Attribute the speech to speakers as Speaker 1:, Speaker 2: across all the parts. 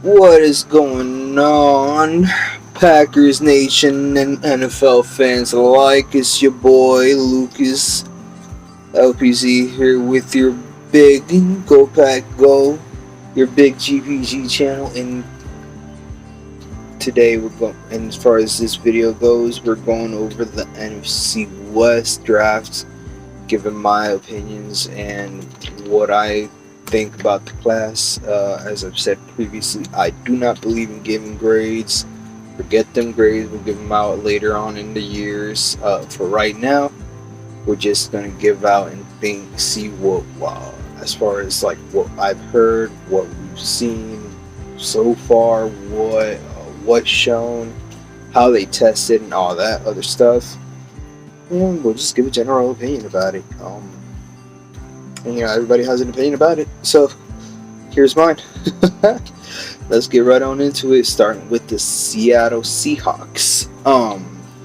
Speaker 1: What is going on, Packers Nation and NFL fans alike? It's your boy Lucas LPZ here with your big Go Pack Go, your big GPG channel. And today we're going, and as far as this video goes, we're going over the NFC West draft, giving my opinions and what I think about the class. As I've said previously, I do not believe in giving grades. Forget them grades. We'll give them out later on in the years. For right now, we're just gonna give out and see what, as far as like what I've heard, what we've seen so far, what's shown, how they tested, and all that other stuff. And we'll just give a general opinion about it. And, everybody has an opinion about it, so here's mine. Let's get right on into it, starting with the Seattle Seahawks.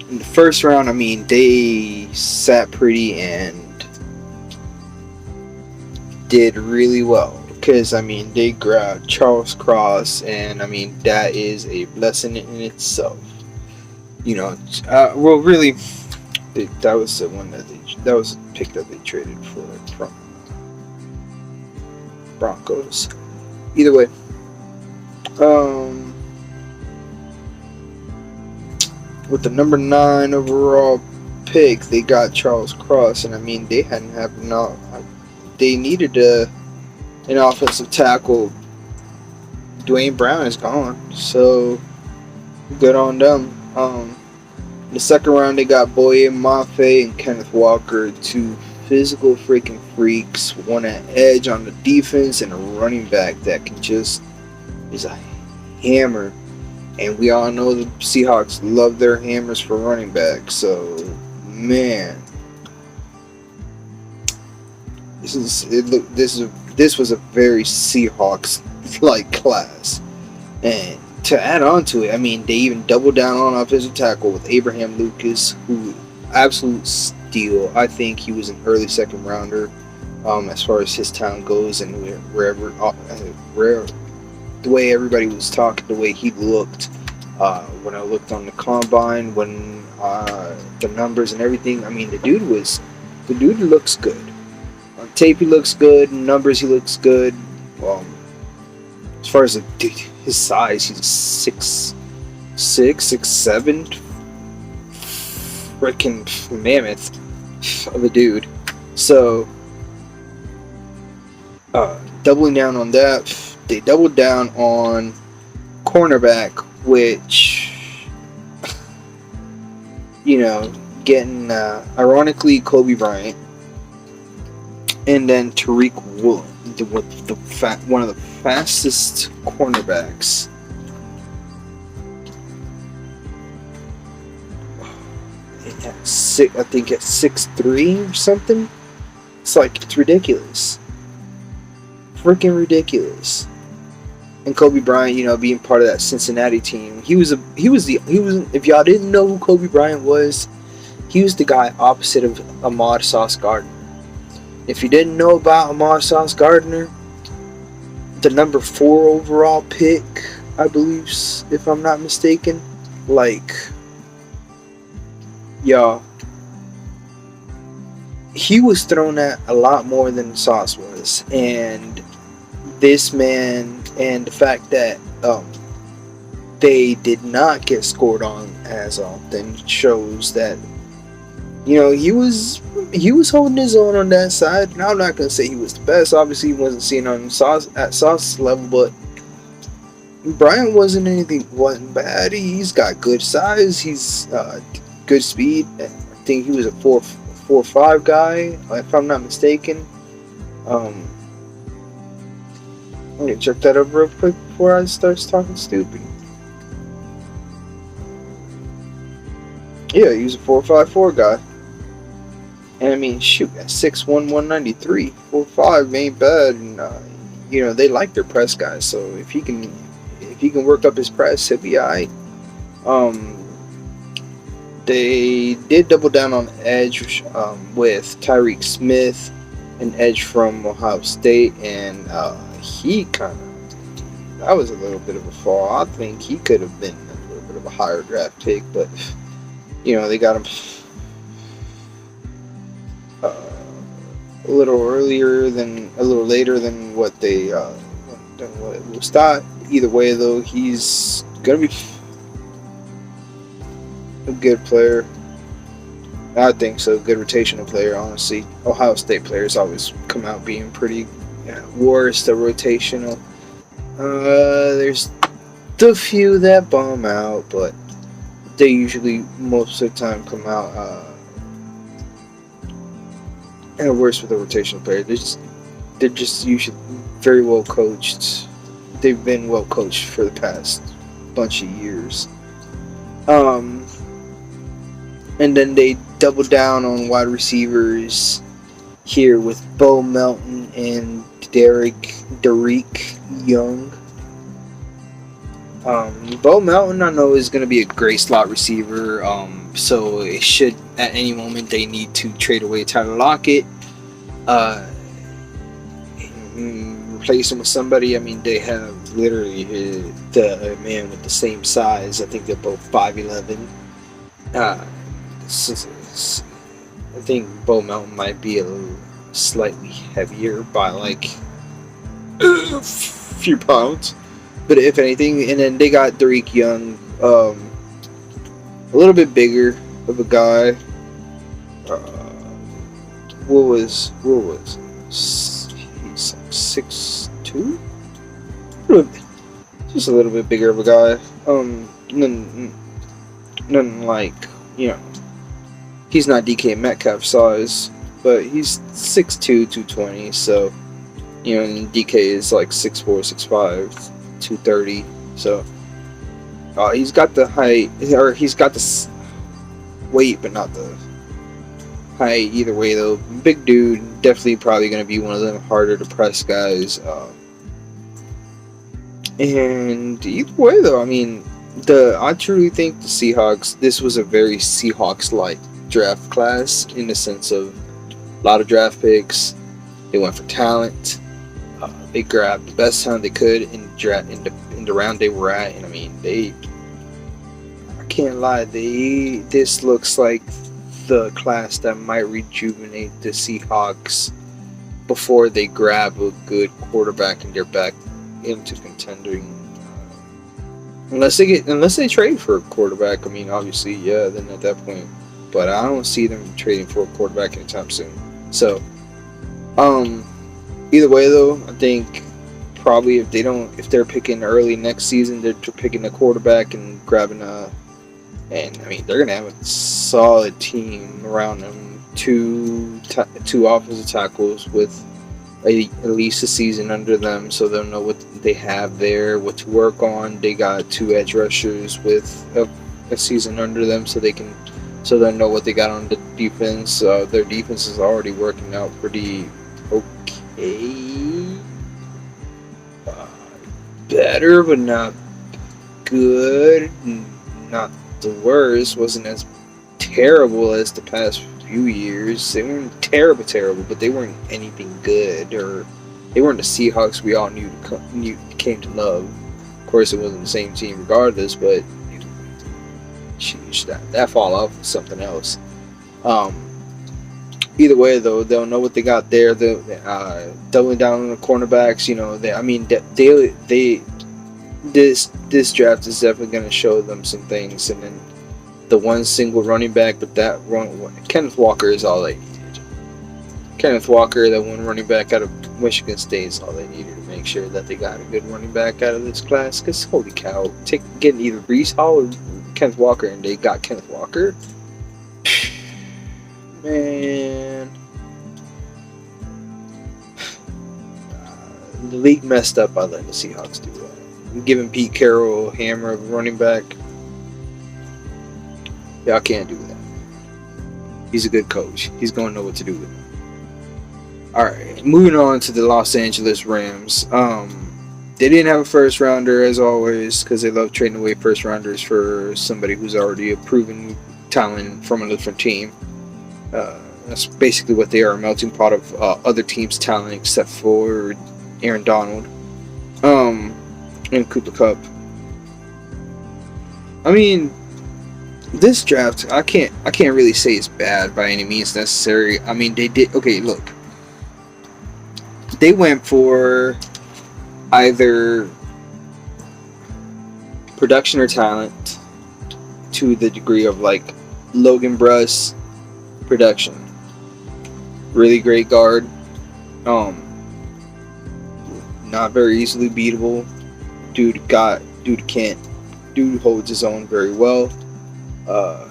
Speaker 1: In the first round, they sat pretty and did really well, because they grabbed Charles Cross, and that is a blessing in itself. Really, that was the one that was a pick that they traded for from Broncos. Either way, with the number 9 overall pick, they got Charles Cross, and they hadn't have enough. They needed an offensive tackle. Dwayne Brown is gone, so good on them. In the second round, they got Boye Mafe and Kenneth Walker, two physical freaking freaks, one at edge on the defense and a running back that is a hammer. And we all know the Seahawks love their hammers for running backs. So, man, this was a very Seahawks-like class. And to add on to it, they even doubled down on offensive tackle with Abraham Lucas, who absolute steal. I think he was an early second rounder, as far as his talent goes, and the way everybody was talking, the way he looked. When I looked on the combine, when the numbers and everything, the dude looks good. On tape, he looks good. In numbers, he looks good. As far as his size, he's 6'6", 6'7", freaking mammoth of a dude. So, doubling down on that, they doubled down on cornerback, which, getting, ironically, Kobe Bryant, and then Tariq Woolen, one of the fastest cornerbacks. I think at 6'3" or something. It's ridiculous. Freaking ridiculous. And Kobe Bryant, being part of that Cincinnati team, if y'all didn't know who Kobe Bryant was, he was the guy opposite of Ahmad Sauce Gardner. If you didn't know about Ahmad Sauce Gardner, the number 4 overall pick, I believe, if I'm not mistaken, y'all, he was thrown at a lot more than Sauce was, and this man, and the fact that they did not get scored on as often, shows that he was holding his own on that side. And I'm not gonna say he was the best. Obviously, he wasn't seen on Sauce's level, but Bryant wasn't bad. He's got good size. He's good speed. I think he was a 4.5 guy, if I'm not mistaken. I'm gonna check that up real quick before I start talking stupid. Yeah, he was a 4.54 guy. And shoot, at 6'1", 193, 4.5 ain't bad. And they like their press guys, so if he can work up his press, he'll be alright. They did double down on edge with Tyreek Smith, an edge from Ohio State, and he kind that was a little bit of a fall. I think he could have been a little bit of a higher draft pick, but they got him a little later than what what it was thought. Either way, though, he's gonna be a good player. I think so. Good rotational player, honestly. Ohio State players always come out being pretty worse. The rotational. There's the few that bomb out, but they usually most of the time come out worse with the rotational player. They're just usually very well coached. They've been well coached for the past bunch of years. And then they double down on wide receivers here with Bo Melton and Derek Young. Bo Melton, I know, is going to be a great slot receiver. So it should, at any moment, they need to trade away Tyler Lockett, replace him with somebody. I mean, they have literally the man with the same size. I think they're both 5'11". I think Bo Melton might be a little slightly heavier by like a few pounds, but if anything. And then they got Derek Young, a little bit bigger of a guy. What was he's like 6'2", just a little bit bigger of a guy. Nothing like, he's not DK Metcalf size, but he's 6'2", 220. So, and DK is like 6'4", 6'5", 230. So, he's got the height, or he's got the weight, but not the height. Either way, though, big dude, definitely probably going to be one of them harder to press guys. And either way, though, I mean, I truly think the Seahawks, this was a very Seahawks-like draft class in the sense of a lot of draft picks. They went for talent. They grabbed the best talent they could in the round they were at. And I mean, I can't lie, this looks like the class that might rejuvenate the Seahawks before they grab a good quarterback and they're back into contending. Unless they trade for a quarterback. I mean, obviously, yeah, then at that point. But I don't see them trading for a quarterback anytime soon. So, either way, though, I think probably if they're picking early next season, they're picking a quarterback and grabbing and I mean, they're gonna have a solid team around them. Two offensive tackles with at least a season under them, so they'll know what they have there, what to work on. They got 2 edge rushers with a season under them, so they'll know what they got on the defense. Their defense is already working out pretty okay. Better, but not good. Not the worst. Wasn't as terrible as the past few years. They weren't terrible, but they weren't anything good, or they weren't the Seahawks we all came to love. Of course, it wasn't the same team regardless, but that fall off was something else. Either way, though, they'll know what they got there. They're doubling down on the cornerbacks. This draft is definitely going to show them some things. And then the one single running back, but Kenneth Walker is all they needed. Kenneth Walker, that one running back out of Michigan State, is all they needed to make sure that they got a good running back out of this class. Because holy cow, getting either Breece Hall or Kenneth Walker, and they got Kenneth Walker. Man, the league messed up by letting the Seahawks do that. Giving Pete Carroll a hammer of running back. Y'all can't do that. He's a good coach. He's going to know what to do with him. Alright, moving on to the Los Angeles Rams. They didn't have a first rounder, as always, because they love trading away first rounders for somebody who's already a proven talent from a different team. That's basically what they are, a melting pot of other teams' talent except for Aaron Donald. and Cooper Cup. I mean, this draft, I can't really say it's bad by any means necessary. I mean, they did okay. Look, they went for either production or talent to the degree of like Logan Bruss production. Really great guard. Not very easily beatable. Dude holds his own very well. Of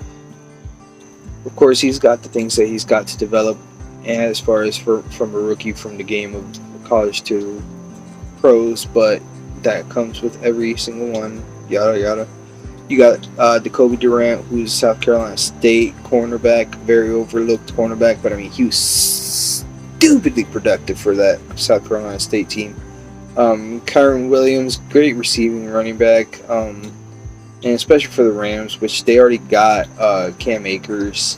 Speaker 1: course, he's got the things that he's got to develop as far as from a rookie from the game of college to pros, but that comes with every single one. Yada yada. You got Jacoby Durant, who's South Carolina State cornerback, very overlooked cornerback, but I mean he was stupidly productive for that South Carolina State team. Kyron Williams, great receiving running back, and especially for the Rams, which they already got Cam Akers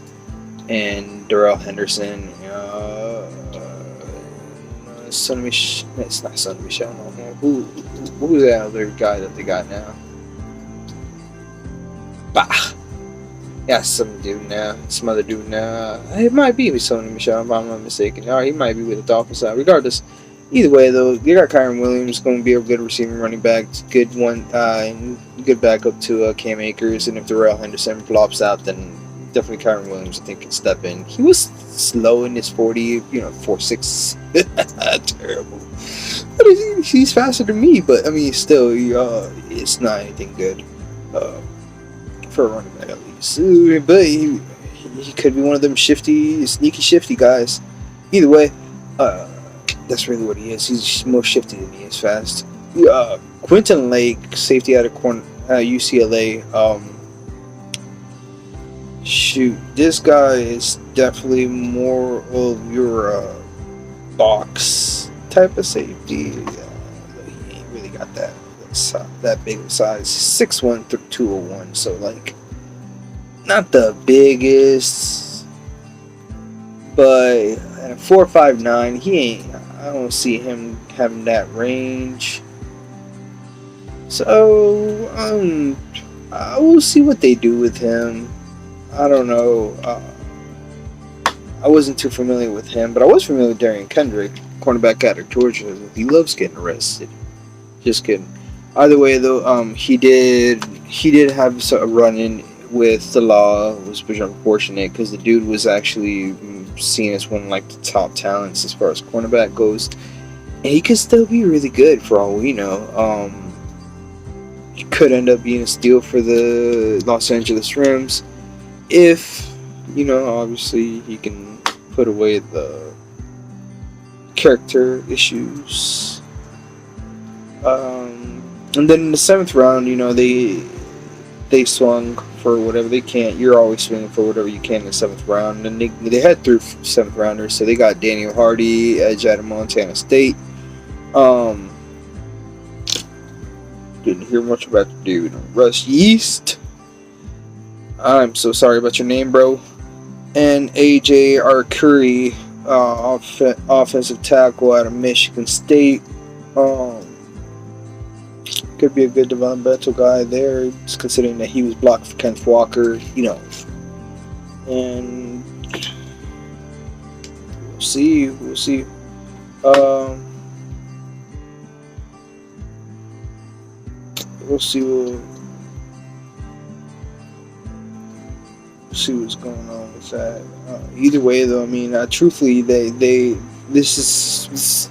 Speaker 1: and Darrell Henderson. It's not Sonny Michel no more. Who's that other guy that they got now? Bah! Yeah, some other dude now. It might be with Sonny Michel if I'm not mistaken. Or he might be with the Dolphins side. Regardless, either way though, you got Kyron Williams going to be a good receiving running back, good one, good backup to Cam Akers, and if Darrell Henderson flops out, then definitely Kyron Williams I think can step in. He was slow in his 40, 4.6, terrible. But he's faster than me, but I mean still, it's not anything good for a running back at least. But he could be one of them sneaky shifty guys. Either way, that's really what he is. He's more shifty than he is fast. Quinton Lake, safety out of UCLA. Shoot, this guy is definitely more of your box type of safety. He ain't really got that big of size. 6'1" through 201, so like not the biggest, but at 4'5'9", he ain't. I don't see him having that range. So I will see what they do with him. I don't know. I wasn't too familiar with him, but I was familiar with Darian Kendrick, cornerback out of Georgia. He loves getting arrested. Just kidding. Either way, though, he did have a run-in with the law, which was unfortunate because the dude was actually seen as one of like the top talents as far as cornerback goes, and he could still be really good for all we know. He could end up being a steal for the Los Angeles Rams if, obviously he can put away the character issues. And then in the 7th round, they swung for whatever they can. You're always swinging for whatever you can in the 7th round. And they had 3 7th rounders, so they got Daniel Hardy, edge out of Montana State. Didn't hear much about the dude. Russ Yeast. I'm so sorry about your name, bro. And AJ Arcuri, offensive tackle out of Michigan State. Could be a good developmental guy there, just considering that he was blocked for Kenneth Walker, And we'll see. We'll see what's going on with that. Either way, though, I mean, truthfully, this is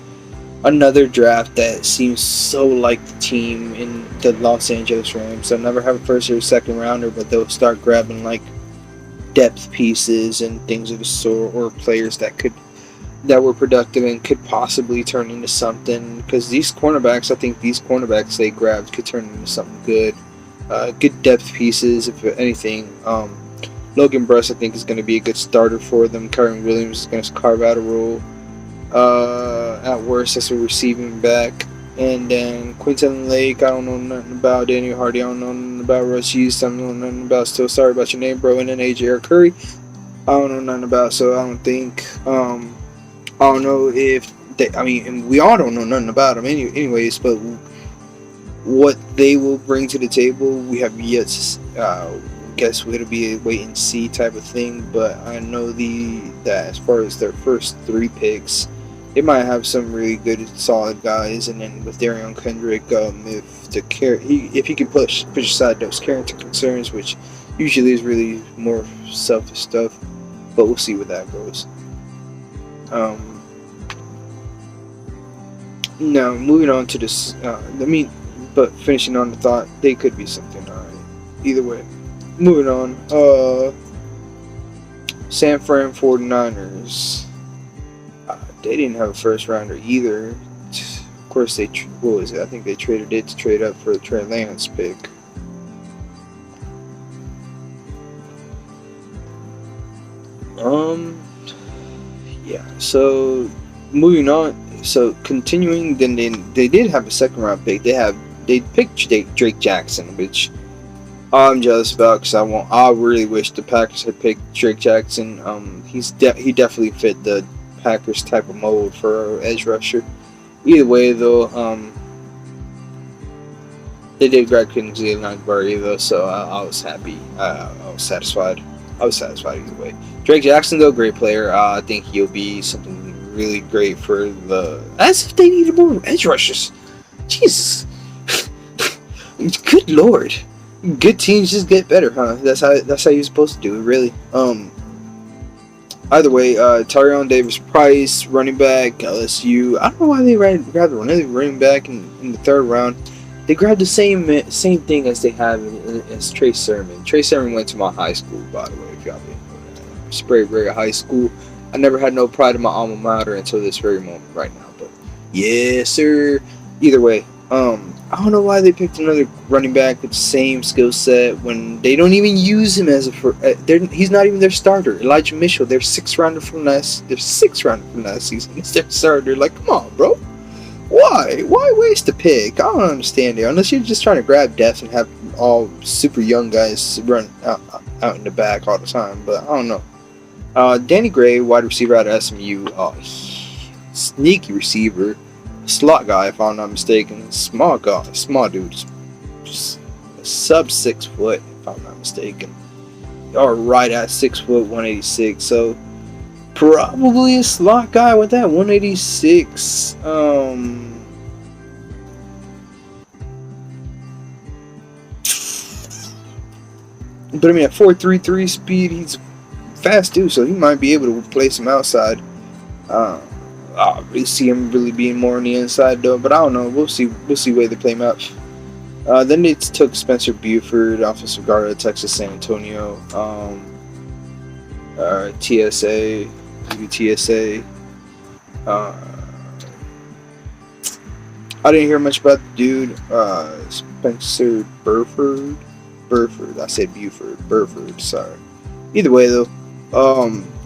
Speaker 1: another draft that seems so like the team in the Los Angeles Rams. They'll never have a first or second rounder, but they'll start grabbing like depth pieces and things of the sort, or players that were productive and could possibly turn into something. Because I think these cornerbacks they grabbed could turn into something good. Good depth pieces, if anything. Logan Bruss, I think, is going to be a good starter for them. Kyron Williams is going to carve out a role. At worst, as a receiving back. And then Quinton Lake, I don't know nothing about. Daniel Hardy, I don't know nothing about. Russ Yeast, I don't know nothing about. Still sorry about your name, bro. And then AJ Curry, I don't know nothing about. So I don't think, I don't know if they, I mean, we all don't know nothing about them anyways, but What they will bring to the table, we have yet to guess. It'll be a wait and see type of thing. But I know that as far as their first three picks, they might have some really good, solid guys. And then with Darion Kendrick, if he can push aside those character concerns, which usually is really more selfish stuff. But we'll see where that goes. Now moving on to this, but finishing on the thought, they could be something. Alright. Either way. Moving on. San Fran 49ers. They didn't have a first rounder either. Of course, what was it? I think they traded it to trade up for the Trey Lance pick. Yeah. So moving on. So continuing, then they did have a second round pick. They picked Drake Jackson, which I'm jealous about because I really wish the Packers had picked Drake Jackson. He definitely fit the Packers type of mold for an edge rusher. Either way, though, they did grab Kingsley Enagbare though, so I was happy. I was satisfied. I was satisfied either way. Drake Jackson, though, great player. I think he'll be something really great for as if they needed more edge rushers. Jesus. Good lord. Good teams just get better, huh? That's how you're supposed to do it, really. Either way, Tyrion Davis-Price, running back, LSU. I don't know why they grabbed another running back in the third round. They grabbed the same thing as they have as Trey Sermon. Trey Sermon went to my high school, by the way, if y'all didn't know that. Spraberry High School. I never had no pride in my alma mater until this very moment right now. But yes, sir. Either way, I don't know why they picked another running back with the same skill set when they don't even use him as he's not even their starter. Elijah Mitchell, their sixth rounder from last season. It's their starter. Like, come on, bro. Why waste a pick? I don't understand it. Unless you're just trying to grab depth and have all super young guys run out in the back all the time. But I don't know. Danny Gray, wide receiver out of SMU. Sneaky receiver. Slot guy, if I'm not mistaken. Small dude. Just sub 6 foot, if I'm not mistaken. Or right at 6 foot, 186. So, probably a slot guy with that 186. But I mean, at 4.33 speed, he's fast too, so he might be able to place him outside. I really see him really being more on the inside though, but I don't know. We'll see where they play him out. Then they took Spencer Buford, offensive guard at Texas San Antonio. TSA. I didn't hear much about the dude. Spencer Burford. I said Buford. Burford. Sorry. Either way though.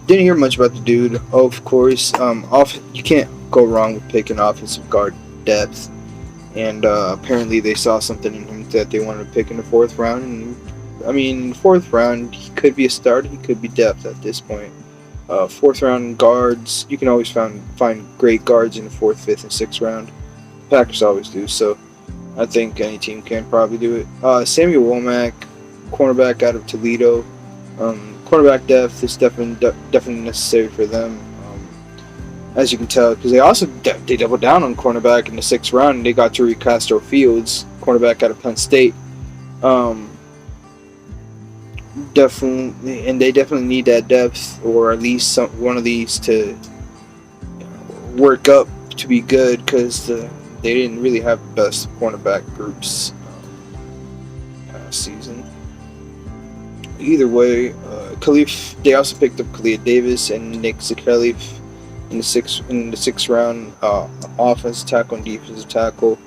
Speaker 1: Didn't hear much about the dude. Of course, you can't go wrong with picking offensive guard depth. And apparently they saw something in him that they wanted to pick in the fourth round. And I mean, fourth round, he could be a starter. He could be depth at this point. Fourth round guards, you can always find great guards in the fourth, fifth, and sixth round. Packers always do. So I think any team can probably do it. Samuel Womack, cornerback out of Toledo. Cornerback depth is definitely necessary for them, as you can tell, because they doubled down on cornerback in the sixth round, and they got Tariq Castro Fields, cornerback out of Penn State. They definitely need that depth, or at least one of these to work up to be good, because they didn't really have the best cornerback groups last season. Either way, they also picked up Khalid Davis and Nick Zakelif in the sixth round, offensive tackle and defensive tackle,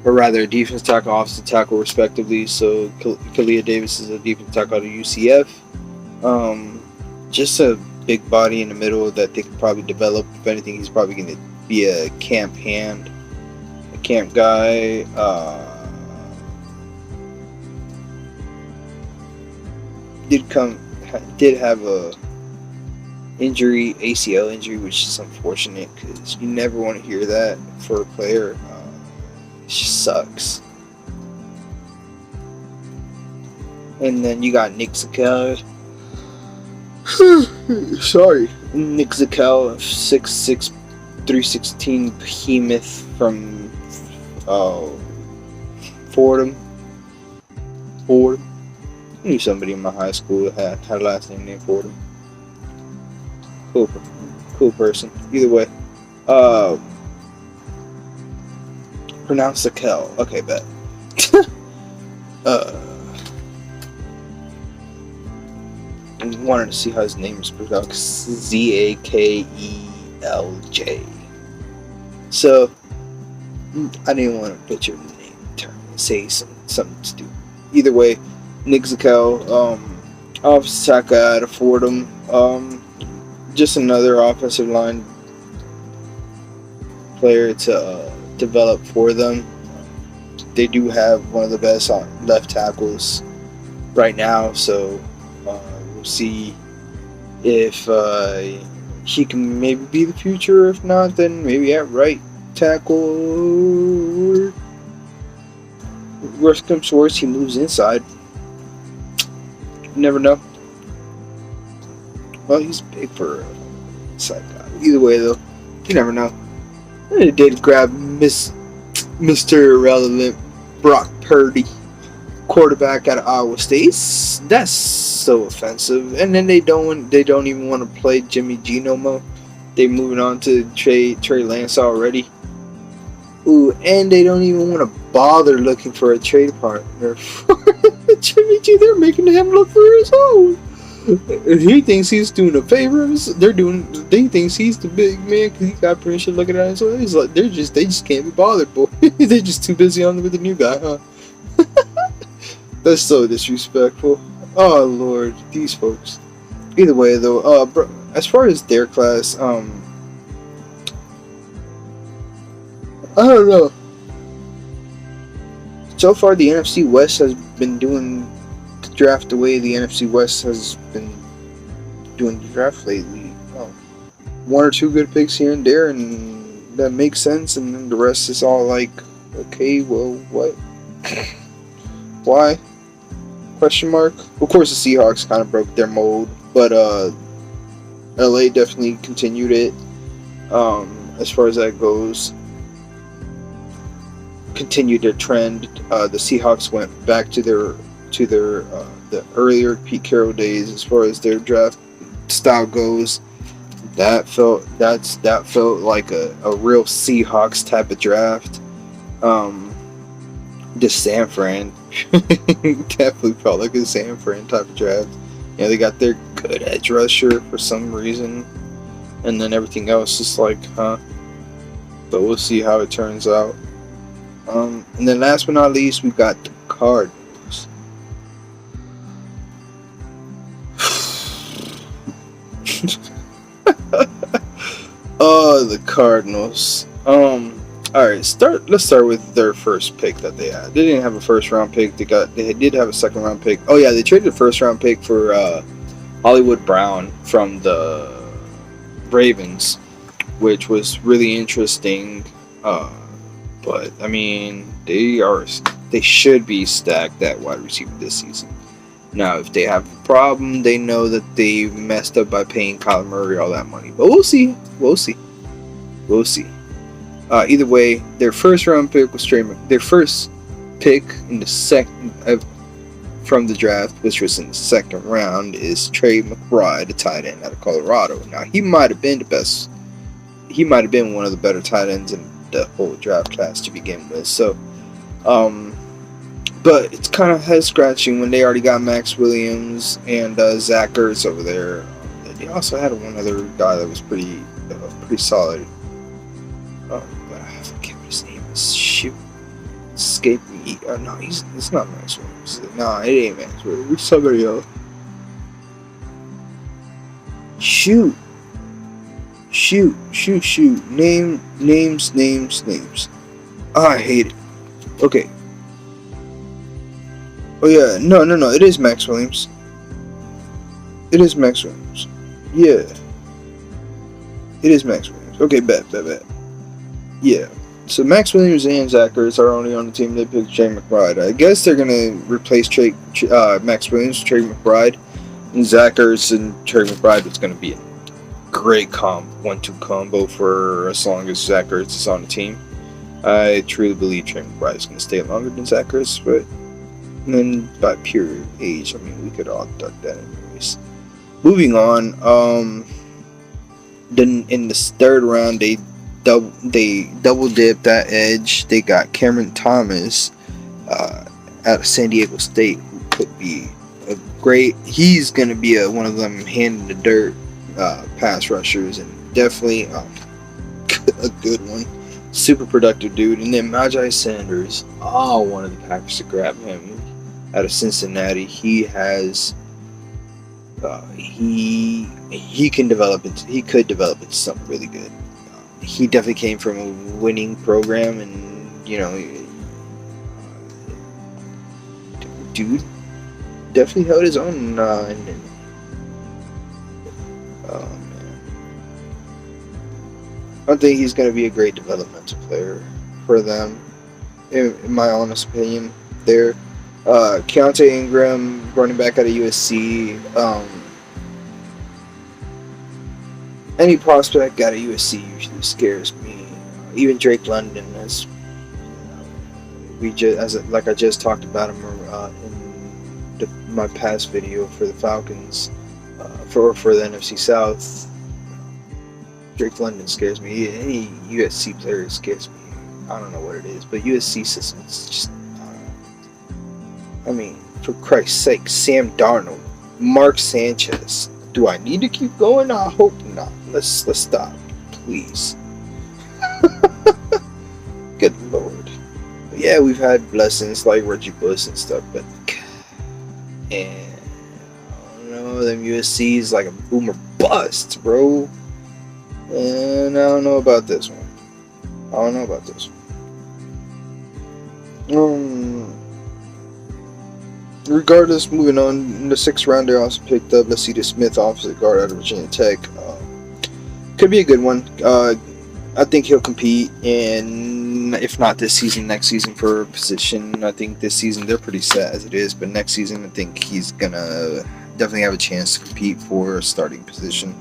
Speaker 1: or rather defensive tackle, offensive tackle, respectively. So Khalid Davis is a defensive tackle out of UCF. Just a big body in the middle that they could probably develop. If anything, he's probably going to be a camp hand, a camp guy. Did have a ACL injury, which is unfortunate because you never want to hear that for a player. It just sucks. And then you got Nick Zakel. Sorry. Nick Zakel of 6'6", 316 behemoth from Fordham. I knew somebody in my high school that had a last name named Fordham. Cool person. Either way. Pronounce Zakel. Okay, bet. I wanted to see how his name is pronounced. Zakelj. So I didn't want to butcher the name and say something stupid. Either way, Nick Zakel, offensive tackle out of Fordham, just another offensive line player to develop for them. They do have one of the best left tackles right now, so we'll see if he can maybe be the future. If not, then maybe at right tackle. Worst comes to worst, he moves inside. You never know. Well, he's big for a inside guy. Either way, though, you never know. They did grab Mr. Irrelevant Brock Purdy, quarterback out of Iowa State. That's so offensive. And then they don't even want to play Jimmy G no more. They moving on to Trey Lance already. Ooh, and they don't even want to bother looking for a trade partner for Jimmy G. They're making him look for his own. He thinks he's doing a favor. They thinks he's the big man because he got permission looking at it. So he's like, they just can't be bothered, boy. They're just too busy on with the new guy, huh? That's so disrespectful. Oh Lord, these folks. Either way, though, as far as their class, I don't know. So far, the NFC West has been doing the draft the way the NFC West has been doing the draft lately. One or two good picks here and there, and that makes sense. And then the rest is all like, okay, well, what? Why? Question mark. Of course, the Seahawks kind of broke their mold, but LA definitely continued it. As far as that goes. Continued their trend. The Seahawks went back to the earlier Pete Carroll days as far as their draft style goes. That felt like a real Seahawks type of draft. Just San Fran definitely felt like a San Fran type of draft. Yeah, they got their good edge rusher for some reason, and then everything else is like, huh? But we'll see how it turns out. And then last but not least, we got the Cardinals. Oh, the Cardinals. Alright, let's start with their first pick that they had. They didn't have a first round pick. They did have a second round pick. Oh yeah, they traded the first round pick for Hollywood Brown from the Ravens, which was really interesting. But I mean, they should be stacked at wide receiver this season. Now, if they have a problem, they know that they messed up by paying Kyler Murray all that money. But we'll see. Either way, their first round pick was their first pick in the second from the draft, which was in the second round, is Trey McBride, a tight end out of Colorado. Now, he might have been one of the better tight ends in the whole draft class to begin with. So, but it's kind of head scratching when they already got Max Williams and Zach Ertz over there. They also had one other guy that was pretty solid. But I forget what his name is. Shoot, escape me. No, it's not Max Williams. No, it ain't Max Williams. It's somebody else. Shoot. Names. I hate it. Okay. Oh yeah, no. It is Max Williams. Yeah. It is Max Williams. Okay, bet. Yeah. So Max Williams and Zach Ertz are only on the team. They picked Trey McBride. I guess they're gonna replace Max Williams, Trey McBride, and Zach Ertz and Trey McBride. It's gonna be a great 1-2 combo for as long as Zach Ertz is on the team. I truly believe Trey McBride is gonna stay longer than Zach Ertz, but then by pure age, I mean we could all duck that anyways. Moving on, then in the third round they double dipped that edge. They got Cameron Thomas out of San Diego State, who could be a great. He's gonna be one of them hand in the dirt pass rushers, and definitely a good one. Super productive dude. And then Najee Sanders, one of the Packers to grab him out of Cincinnati. He has he can develop it. He could develop into something really good. He definitely came from a winning program, and dude definitely held his own. Oh man, I think he's going to be a great developmental player for them, in my honest opinion. There, Keontae Ingram, running back out of USC. Any prospect out of USC usually scares me. Even Drake London, as I just talked about him in my past video for the Falcons, for the NFC South. Drake London scares me. Any USC player scares me. I don't know what it is, but USC system is just. I mean, for Christ's sake, Sam Darnold, Mark Sanchez. Do I need to keep going? I hope not. Let's stop, please. Good Lord. But yeah, we've had blessings like Reggie Bush and stuff, but and I don't know, them USC's like a boomer bust, bro. And I don't know about this one. Regardless, moving on, in the 6th round, they also picked up Lasita Smith, offensive guard out of Virginia Tech. Could be a good one. I think he'll compete, and if not this season, next season for a position. I think this season they're pretty set as it is, but next season I think he's gonna definitely have a chance to compete for a starting position.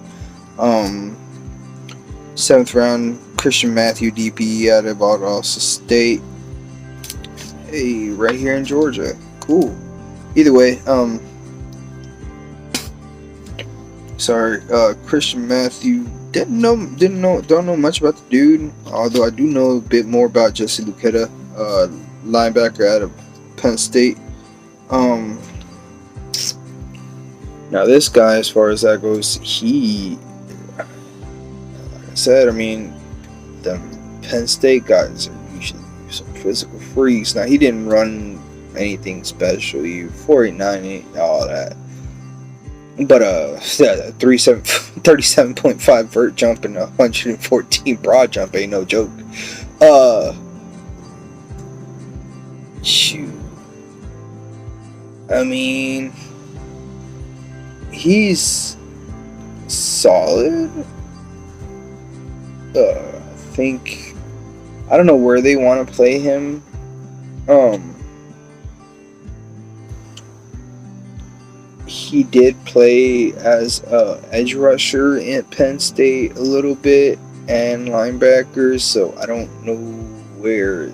Speaker 1: 7th round, Christian Matthew, DP out of Valdosta State. Hey, right here in Georgia. Cool. Either way, Christian Matthew don't know much about the dude. Although I do know a bit more about Jesse Luketa, linebacker out of Penn State. Now this guy, as far as that goes, he, like I said, I mean, the Penn State guys are usually some physical freaks. Now he didn't run anything special, 4.89, all that, but 37.5 vert jump and 114 broad jump ain't no joke. Shoot, I mean, he's solid. I think, I don't know where they want to play him. He did play as a edge rusher at Penn State a little bit and linebacker, so I don't know where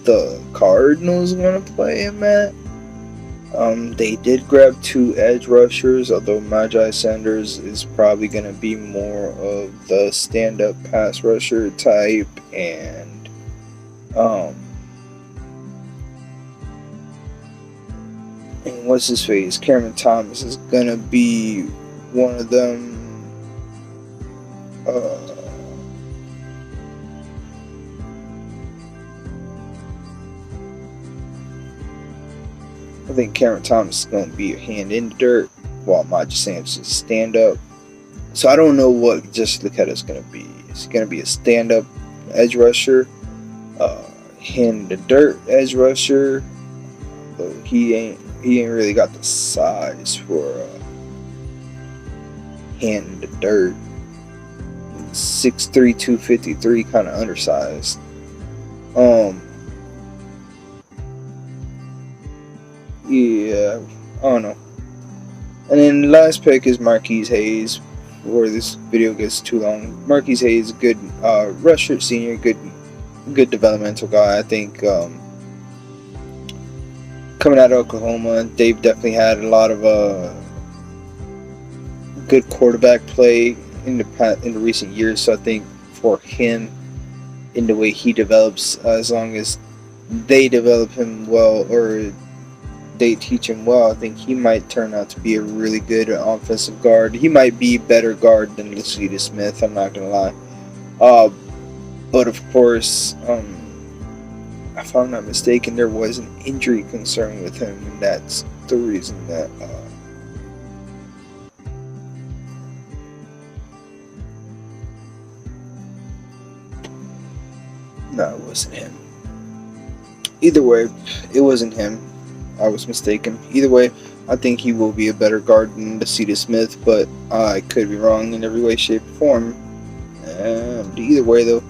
Speaker 1: the Cardinals want to play him at. They did grab 2 edge rushers, although Najee Sanders is probably going to be more of the stand-up pass rusher type, and what's his face? Cameron Thomas is gonna be one of them. I think Cameron Thomas is gonna be a hand in the dirt, while Najee Sanders is stand up. So I don't know what Jesse Luketa is gonna be. Is he gonna be a stand up edge rusher, hand in the dirt edge rusher? But he ain't really got the size for hand in the dirt. 6'3", 253, kind of undersized. Yeah, I don't know. And then the last pick is Marquise Hayes. Before this video gets too long, Marquise Hayes, good rusher, senior, good developmental guy. I think coming out of Oklahoma, they've definitely had a lot of good quarterback play in the recent years. So I think for him, in the way he develops, as long as they develop him well or they teach him well, I think he might turn out to be a really good offensive guard. He might be a better guard than Lucida Smith. I'm not gonna lie. But of course, if I'm not mistaken, there was an injury concern with him, and that's the reason that. No, it wasn't him. Either way, it wasn't him. I was mistaken. Either way, I think he will be a better guard than Lucida Smith, but I could be wrong in every way, shape, or form. Either way, though,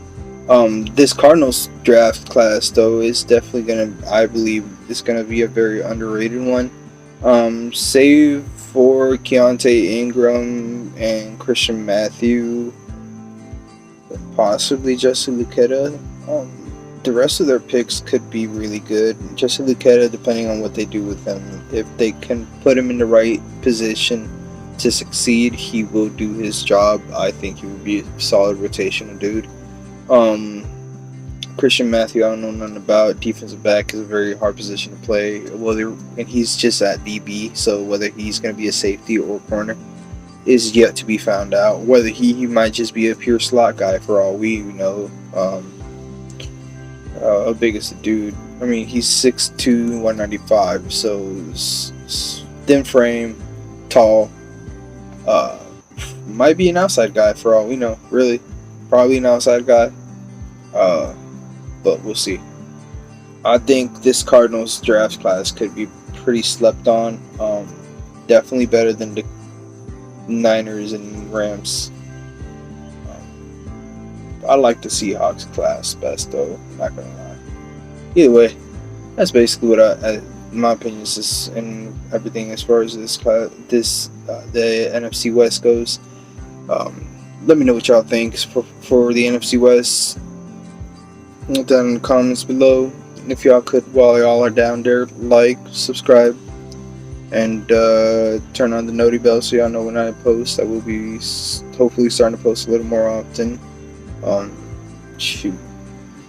Speaker 1: this Cardinals draft class, though, is definitely I believe, is gonna be a very underrated one. Save for Keontae Ingram and Christian Matthew, possibly Justin Luqueta. The rest of their picks could be really good. Justin Luqueta, depending on what they do with him, if they can put him in the right position to succeed, he will do his job. I think he would be a solid rotational dude. Christian Matthew, I don't know nothing about. Defensive back is a very hard position to play. And he's just at DB, so whether he's going to be a safety or corner is yet to be found out. Whether he might just be a pure slot guy for all we know. How big is the dude? I mean, he's 6'2", 195, so thin frame, tall. Might be an outside guy for all we know. Really, probably an outside guy. But we'll see. I think this Cardinals draft class could be pretty slept on. Definitely better than the Niners and Rams. I like the Seahawks class best, though. Not gonna lie. Either way, that's basically what my opinion is, and everything as far as this class, the NFC West goes. Let me know what y'all think for the NFC West. Down in the comments below. And if y'all could, while y'all are down there, like, subscribe, and turn on the noti bell so y'all know when I post. I will be hopefully starting to post a little more often.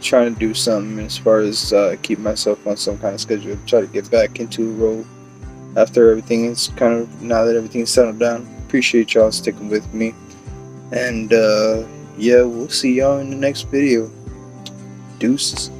Speaker 1: Trying to do something as far as keep myself on some kind of schedule, try to get back into a role after everything is now that everything's settled down. Appreciate y'all sticking with me, and yeah, we'll see y'all in the next video. Deuces.